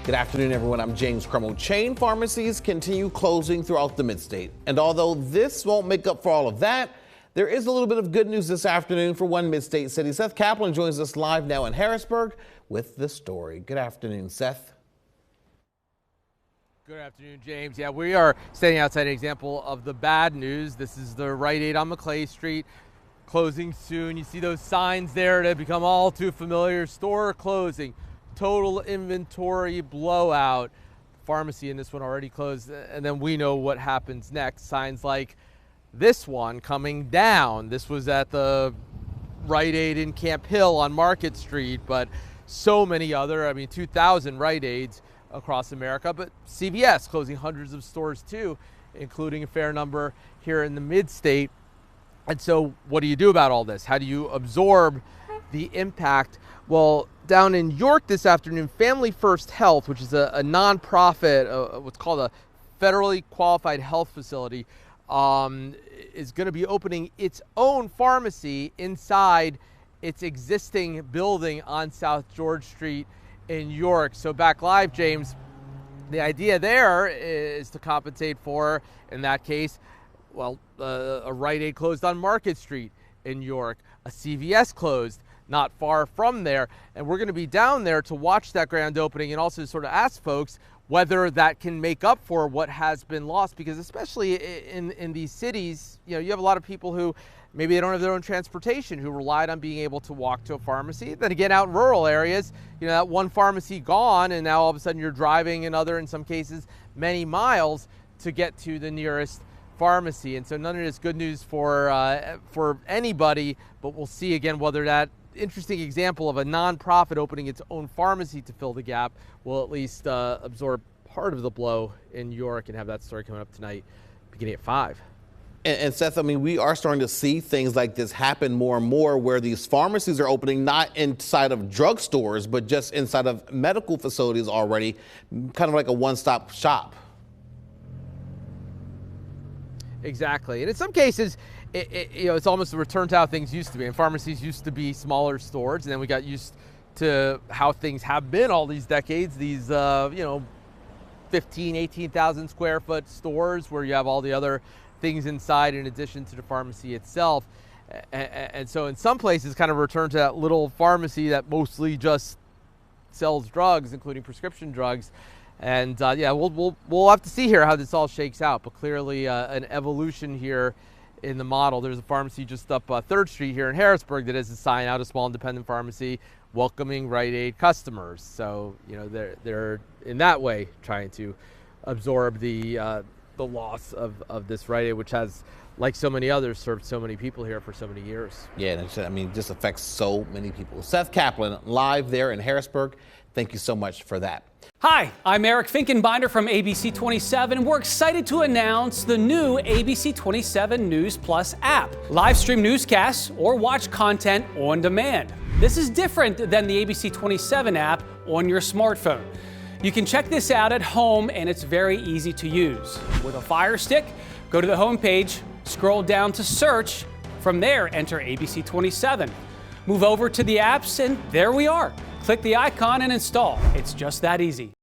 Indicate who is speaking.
Speaker 1: Good afternoon, everyone. I'm James Crummell. Chain pharmacies continue closing throughout the Midstate. And although this won't make up for all of that, there is a little bit of good news this afternoon for one Midstate city. Seth Kaplan joins us live now in Harrisburg with the story. Good afternoon, Seth.
Speaker 2: Good afternoon, James. Yeah, we are standing outside an example of the bad news. This is the Rite Aid on McClay Street, closing soon. You see those signs there that become all too familiar. Store closing, total inventory blowout. Pharmacy in this one already closed, and then we know what happens next. Signs like this one coming down. This was at the Rite Aid in Camp Hill on Market Street, but so many other, 2,000 Rite Aids across America, but CVS closing hundreds of stores too, including a fair number here in the Midstate. And so what do you do about all this? How do you absorb the impact? Well, down in York this afternoon, Family First Health, which is a nonprofit, what's called a federally qualified health facility, is going to be opening its own pharmacy inside its existing building on South George Street in York. So back live, James, the idea there is to compensate for, in that case, well, a Rite Aid closed on Market Street in York, a CVS closed not far from there, and we're going to be down there to watch that grand opening and also sort of ask folks whether that can make up for what has been lost, because especially in these cities, you have a lot of people who maybe they don't have their own transportation, who relied on being able to walk to a pharmacy. Then again, out in rural areas, that one pharmacy gone, and now all of a sudden you're driving in some cases, many miles to get to the nearest pharmacy. And so none of this good news for anybody, but we'll see again whether that interesting example of a nonprofit opening its own pharmacy to fill the gap will at least absorb part of the blow in York, and have that story coming up tonight beginning at 5.
Speaker 1: And Seth, we are starting to see things like this happen more and more, where these pharmacies are opening not inside of drugstores, but just inside of medical facilities already, kind of like a one-stop shop.
Speaker 2: Exactly. And in some cases, it's almost a return to how things used to be. And pharmacies used to be smaller stores, and then we got used to how things have been all these decades, these 15, 18,000 square foot stores where you have all the other things inside in addition to the pharmacy itself. And so in some places kind of return to that little pharmacy that mostly just sells drugs, including prescription drugs. And we'll have to see here how this all shakes out, but clearly an evolution here in the model. There's a pharmacy just up 3rd Street here in Harrisburg that has a sign out, a small independent pharmacy welcoming Rite Aid customers. So they're in that way trying to absorb the loss of this Rite Aid, which has, like so many others, served so many people here for so many years.
Speaker 1: Yeah, and it just affects so many people. Seth Kaplan, live there in Harrisburg. Thank you so much for that.
Speaker 3: Hi, I'm Eric Finkenbinder from ABC 27, and we're excited to announce the new ABC 27 News Plus app. Live stream newscasts or watch content on demand. This is different than the ABC 27 app on your smartphone. You can check this out at home, and it's very easy to use. With a Fire Stick, go to the home page, scroll down to search. From there, enter ABC 27. Move over to the apps, and there we are. Click the icon and install. It's just that easy.